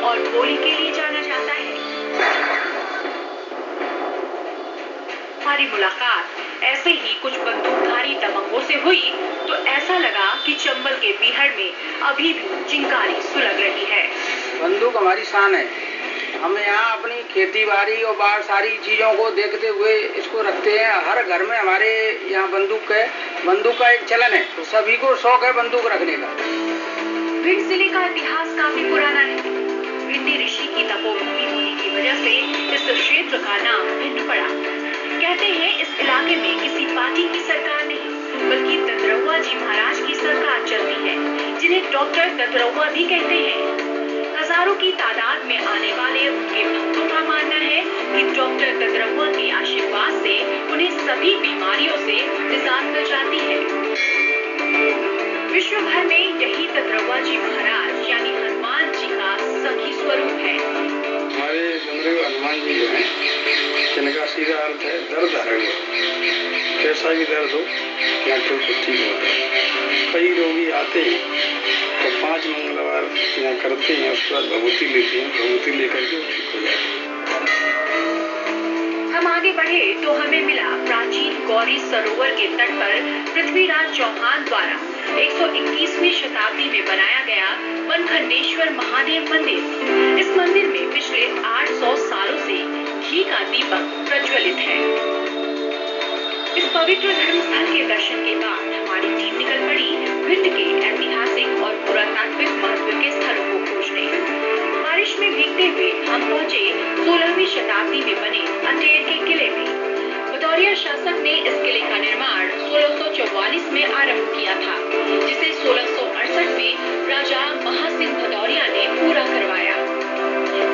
और गोली के लिए जाना जाता है। हमारी मुलाकात ऐसे ही कुछ बंदूकधारी दबंगों से हुई तो ऐसा लगा कि चंबल के बीहड़ में अभी भी चिंगारी सुलग रही है। बंदूक हमारी शान है। हम यहाँ अपनी खेती बाड़ी और बाहर सारी चीजों को देखते हुए इसको रखते हैं। हर घर में हमारे यहाँ बंदूक का एक चलन है, तो सभी को शौक है बंदूक रखने का। भिंड जिले का इतिहास काफी पुराना है। भिंडी ऋषि की तपोभूमि होने की वजह से इस क्षेत्र का नाम भिंड पड़ा। कहते हैं इस इलाके में किसी पार्टी की सरकार नहीं, बल्कि ददरौआ जी महाराज की सरकार चलती है, जिन्हें डॉक्टर ददरौआ भी कहते हैं। हजारों की तादाद में आने वाले उनके भक्तों का मानना है कि डॉक्टर ददरौआ के आशीर्वाद से उन्हें सभी बीमारियों से निजात मिल जाती है। विश्व भर में यही ददरौआ जी महाराज यानी हनुमान जी का सखी स्वरूप है। हमारे हनुमान जी जो है, जिनका सीधा अर्थ है दर्द हरण। कैसा भी दर्द हो यहाँ तो ठीक होता है। कई रोगी आते हैं तो 5 मंगलवार यहाँ करते हैं, उसके बाद भभूति लेते हैं, भभूति लेकर के ठीक हो जाते हैं। हम आगे बढ़े तो हमें मिला प्राचीन गौरी सरोवर के तट पर पृथ्वीराज चौहान द्वारा 121वीं शताब्दी में बनाया गया मनखंडेश्वर महादेव मंदिर। इस मंदिर में पिछले 800 सालों से घी का दीपक प्रज्वलित है। इस पवित्र धर्म स्थल के दर्शन के बाद हमारी टीम निकल पड़ी भिंड के ऐतिहासिक और पुरातात्विक महत्व के स्थलों को खोजने। बारिश में भीगते हुए हम पहुंचे 16वीं शताब्दी में बने अटेर के किले में। भदौरिया शासक ने इस किले का निर्माण 1644 में आरंभ किया था, जिसे 1668 में राजा महासिंह भदौरिया ने पूरा करवाया।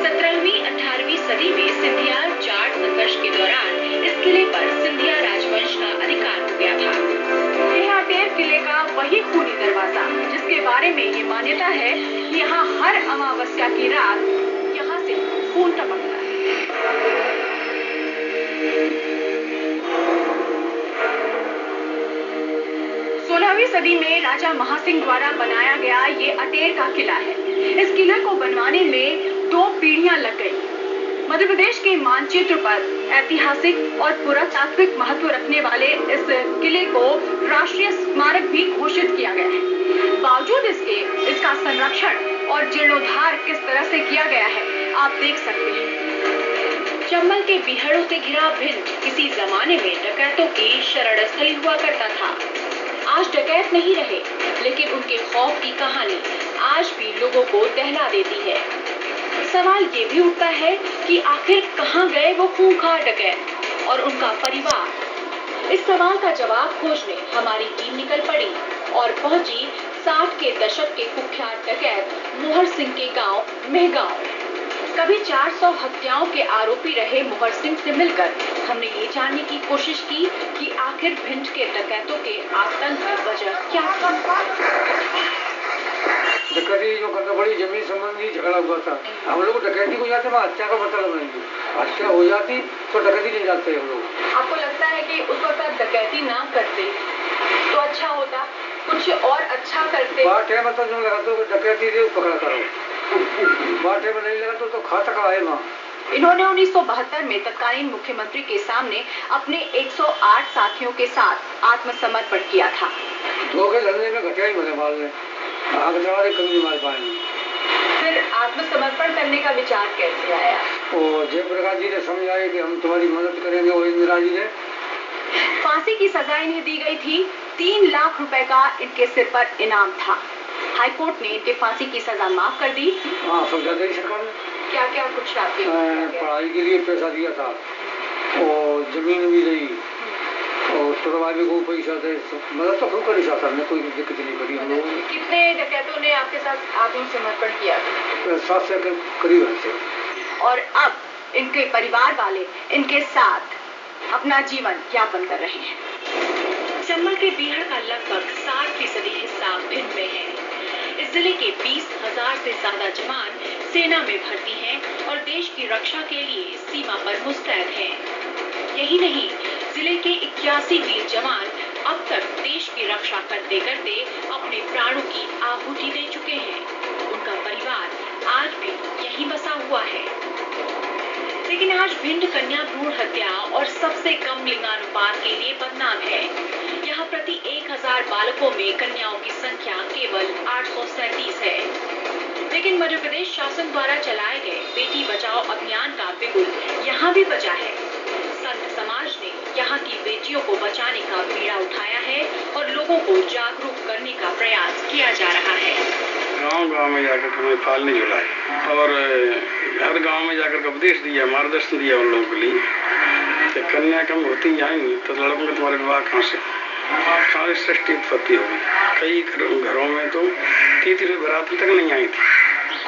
17वीं 18वीं सदी में सिंधिया जाट संघर्ष के दौरान इस किले पर सिंधिया राजवंश का अधिकार हो गया था। यह अटेर किले का वही खूनी दरवाजा जिसके बारे में ये मान्यता है कि यहाँ हर अमावस्या की रात यहाँ से खून टपकता है। 16वीं सदी में राजा महासिंह द्वारा बनाया गया ये अटेर का किला है। इस किले को बनवाने में 2 पीढ़ियां लग गई। मध्य प्रदेश के मानचित्र पर ऐतिहासिक और पुरातात्विक महत्व रखने वाले इस किले को राष्ट्रीय स्मारक भी घोषित किया गया है। बावजूद इसका संरक्षण और जीर्णोद्धार किस तरह से किया गया है आप देख सकते हैं। चंबल के बीहड़ों से घिरा भिंड किसी जमाने में डकैतों की शरण स्थली हुआ करता था। आज डकैत नहीं रहे, लेकिन उनके खौफ की कहानी आज भी लोगों को दहला देती है। सवाल ये भी उठता है कि आखिर कहां गए वो खूंखार डकैत और उनका परिवार। इस सवाल का जवाब खोजने हमारी टीम निकल पड़ी और पहुंची 60 के दशक के कुख्यात डकैत मोहर सिंह के गांव मेहगांव। कभी 400 हत्याओं के आरोपी रहे मोहर सिंह से मिलकर हमने ये जानने की कोशिश की कि आखिर भिंड के डकैतों के आतंक की वजह क्या थी। डकैती जो करता बड़ी जमीन संबंधी झगड़ा हुआ था। हम लोग डकैती को जाते हत्या का पता लगाएंगे। हत्या हो जाती तो डकैती नहीं जाते हम लोग। आपको लगता है कि उस वक्त आप डकैती ना करते तो अच्छा होता, कुछ और अच्छा करते? बाटे मतलब जो लगा तो डकैती से पकड़ा करो, बाटे में नहीं लगा तो खाता का आए माँ। इन्होंने 1972 में तत्कालीन मुख्यमंत्री के सामने अपने 108 साथियों के साथ आत्मसमर्पण किया था। धोखे धंधे में घटिया ही मजे मार ले, आग जवा कभी नहीं मार पाएंगे। फिर आत्मसमर्पण करने का विचार कैसे आया? और जयप्रकाश जी ने समझाया कि हम तुम्हारी मदद करेंगे। और इंदिरा जी ने फांसी की सजा इन्हें दी गई थी। 3 लाख रुपए का इनके सिर पर इनाम था। हाईकोर्ट ने इनके फांसी की सजा माफ कर दी। हाँ, समझा दी सरकार ने। क्या क्या कुछ आपके पढ़ाई के लिए पैसा दिया था और जमीन भी दी और प्रभावी को पैसा दे, मदद तो खूब करी साथ में, कोई दिक्कत नहीं पड़ी हम लोगों ने। कितने डकैतों ने आपके साथ आत्मसमर्पण किया? 7 से करीब है। और अब इनके परिवार वाले इनके साथ अपना जीवन यापन कर रहे हैं। चंबल के बीहड़ का लगभग 60% हिस्सा भिंड में है। इस जिले के 20,000 से ज्यादा जवान सेना में भर्ती हैं और देश की रक्षा के लिए सीमा पर मुस्तैद हैं। यही नहीं, जिले के 81 वीर जवान अब तक देश की रक्षा करते करते अपने प्राणों की आहुति दे चुके हैं। उनका परिवार आज भी यही लेकिन आज भिंड कन्या भ्रूण हत्या और सबसे कम लिंगानुपात के लिए बदनाम है। यहाँ प्रति 1000 बालकों में कन्याओं की संख्या केवल 837 है। लेकिन मध्य प्रदेश शासन द्वारा चलाए गए बेटी बचाओ अभियान का बिगुल यहाँ भी बजा है। संत समाज ने यहाँ की बेटियों को बचाने का बीड़ा उठाया है और लोगों को जागरूक करने का प्रयास किया जा रहा है। गांव-गांव में जाकर हमें फाल नहीं झुलाए और हर गांव में जाकर उपदेश दिया, मार्गदर्शन दिया उन लोगों के लिए कि कन्या कम होती जाएंगी तो लड़कों का तुम्हारे विवाह कहाँ से सृष्टि उत्पत्ति होगी। कई घरों में तो तीसरे बरात तक नहीं आई थी।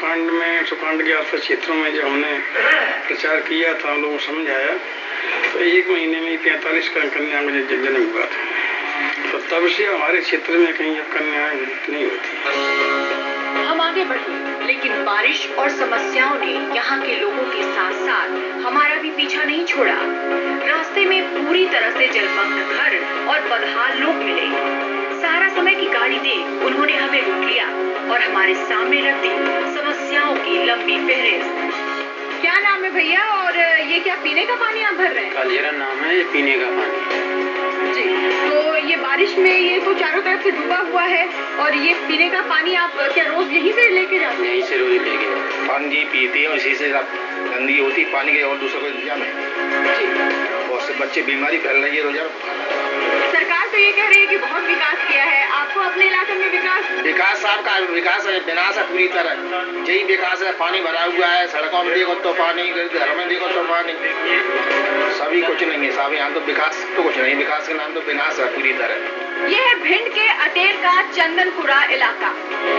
कांड में सुकांड के आसपास क्षेत्रों में जो हमने प्रचार किया था, हम लोगों को समझ आया तो 1 महीने में 43 कन्या का जन्म हुआ था। तो तब से हमारे क्षेत्र में कहीं अब कन्याएं नहीं होती। हम आगे बढ़े, लेकिन बारिश और समस्याओं ने यहाँ के लोगों के साथ साथ हमारा भी पीछा नहीं छोड़ा। रास्ते में पूरी तरह से जलमग्न घर और बदहाल लोग मिले। सारा समय की गाड़ी देख उन्होंने हमें रोक लिया और हमारे सामने रख दी समस्याओं की लंबी फहरिस्त। क्या नाम है भैया और ये क्या पीने का पानी आप भर रहे हैं? कालियरा नाम है, ये पीने का पानी जी। तो ये बारिश में ये तो चारों तरफ से डूबा हुआ है और ये पीने का पानी आप क्या रोज यहीं से लेके जाते हैं? यहीं से रोज लेके जाते हैं। पानी पीते हैं, इसी से गंदगी होती पानी के और दूसरा कोई इंतजाम है। बहुत से बच्चे बीमारी फैल रही है रोजाना। सरकार तो ये कह रही है कि बहुत विकास किया है। आपको अपने इलाके में विकास साहब का विकास है, विनाश है पूरी तरह। यही विकास है, पानी भरा हुआ है, सड़कों में देखो तो पानी, घरों में देखो तो पानी, सभी कुछ नहीं है साहब। यहाँ तो विकास तो कुछ नहीं, विकास के नाम तो विनाश है पूरी तरह। ये है भिंड के अटेर का चंदनपुरा इलाका।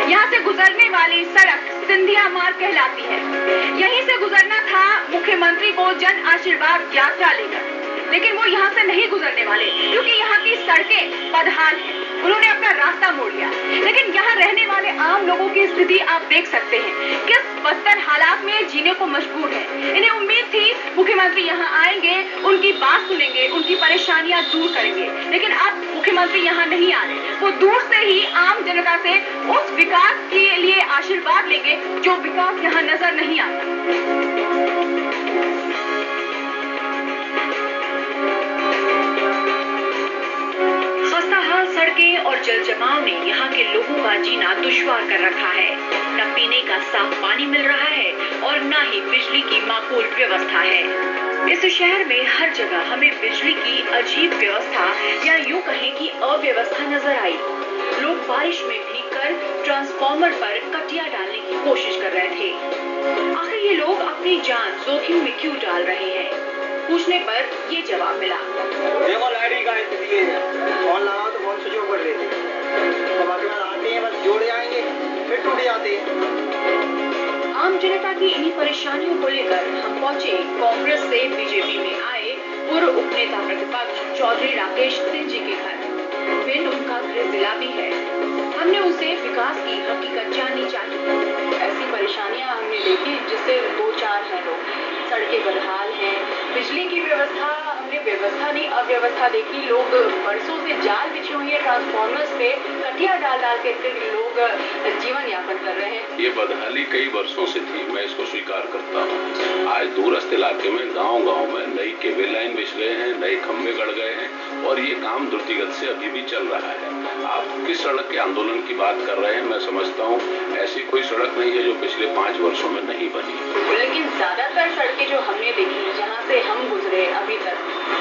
यहाँ से गुजरने वाली सड़क सिंधिया मार्ग कहलाती है। यहीं से गुजरना था मुख्यमंत्री को जन आशीर्वाद यात्रा लेकर, लेकिन वो यहाँ से नहीं गुजरने वाले क्योंकि यहाँ की सड़कें बदहाल हैं। उन्होंने अपना रास्ता मोड़ लिया। लेकिन यहाँ रहने वाले आम लोगों की स्थिति आप देख सकते हैं, किस बदतर हालात में जीने को मजबूर है। इन्हें उम्मीद थी मुख्यमंत्री यहाँ आएंगे, उनकी बात सुनेंगे, उनकी परेशानियां दूर करेंगे, लेकिन अब मुख्यमंत्री यहाँ नहीं आ रहे। वो दूर से ही आम जनता से उस विकास के लिए आशीर्वाद लेंगे जो विकास यहाँ नजर नहीं आता। सड़कें और जल जमाव ने यहाँ के लोगों का जीना दुश्वार कर रखा है। न पीने का साफ पानी मिल रहा है और न ही बिजली की माकूल व्यवस्था है। इस शहर में हर जगह हमें बिजली की अजीब व्यवस्था या यूं कहें कि अव्यवस्था नजर आई। लोग बारिश में भीगकर ट्रांसफार्मर पर कटिया डालने की कोशिश कर रहे थे। आखिर ये लोग अपनी जान जोखिम में क्यों डाल रहे हैं? पूछने पर ये जवाब मिला, देखो लाइट का फोन लगाओ तो फोन स्विच ऑफ कर देते हैं। तो बाकी आते हैं बस जोड़ जाएंगे फिर टूट जाते हैं। आम जनता की इन्हीं परेशानियों को लेकर हम पहुंचे कांग्रेस से बीजेपी में आए पूर्व उपनेता प्रतिपक्ष चौधरी राकेश सिंह जी के घर। भिंड उनका गृह जिला भी है। हमने उनसे विकास की हकीकत जाननी चाहिए। ऐसी परेशानियां हमने देखी जिससे 2-4 हैं लोग। सड़कें बदहाल हैं, बिजली की व्यवस्था हमने व्यवस्था नहीं अव्यवस्था देखी। लोग बरसों से जाल बिछी हुई है ट्रांसफार्मर्स पे, कटिया डाल डाल के लोग जीवन यापन कर रहे हैं। ये बदहाली कई वर्षों से थी, मैं इसको स्वीकार करता हूँ। आज दूरस्थ इलाके में गांव-गांव में नई केबल लाइन बिछ गए हैं, नए खंभे गड़ गए हैं और ये काम द्रुतिगत से अभी भी चल रहा है। आप किस सड़क के आंदोलन की बात कर रहे हैं? मैं समझता हूँ ऐसी कोई सड़क नहीं है जो पिछले 5 वर्षों में नहीं बनी। लेकिन ज्यादातर सड़कें जो हमने देखी जहाँ से हम गुजरे अभी तक,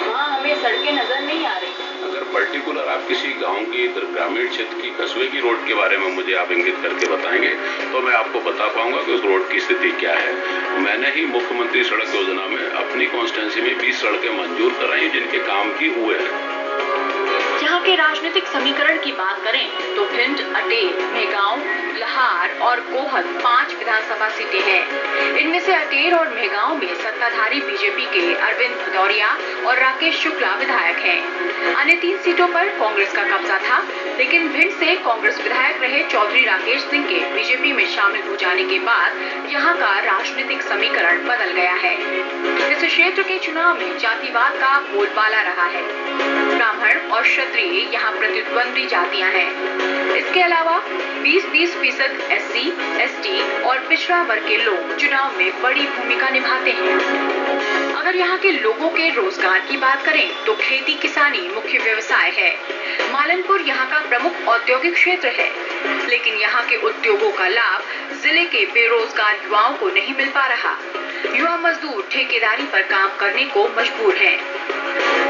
वहाँ हमें सड़कें नजर नहीं आ रही। अगर पर्टिकुलर आप किसी गांव की ग्रामीण क्षेत्र की कस्बे की रोड के बारे में मुझे आप इंगित करके बताएंगे तो मैं आपको बता पाऊंगा कि उस रोड की स्थिति क्या है। मैंने ही मुख्यमंत्री सड़क योजना में अपनी कॉन्स्टिट्यूंसी में 20 सड़कें मंजूर कराई जिनके काम की हुए हैं। यहाँ के राजनीतिक समीकरण की बात करें तो भिंड, अटेर, मेहगांव, लहार और गोहद 5 विधानसभा सीटें हैं। इनमें से अटेर और मेहगांव में सत्ताधारी बीजेपी के अरविंद भदौरिया और राकेश शुक्ला विधायक हैं। अन्य 3 सीटों पर कांग्रेस का कब्जा था, लेकिन भिंड से कांग्रेस विधायक रहे चौधरी राकेश सिंह के बीजेपी में शामिल हो जाने के बाद यहाँ का राजनीतिक समीकरण बदल गया है। इस क्षेत्र के चुनाव में जातिवाद का बोलबाला रहा है। ब्राह्मण और क्षत्रिय यहाँ प्रतिद्वंदी जातियां हैं। इसके अलावा 20-20% SC, ST और पिछड़ा वर्ग के लोग चुनाव में बड़ी भूमिका निभाते हैं। अगर यहाँ के लोगों के रोजगार की बात करें तो खेती किसानी मुख्य व्यवसाय है। मालनपुर यहाँ का प्रमुख औद्योगिक क्षेत्र है, लेकिन यहाँ के उद्योगों का लाभ जिले के बेरोजगार युवाओं को नहीं मिल पा रहा। युवा मजदूर ठेकेदारी पर काम करने को मजबूर हैं।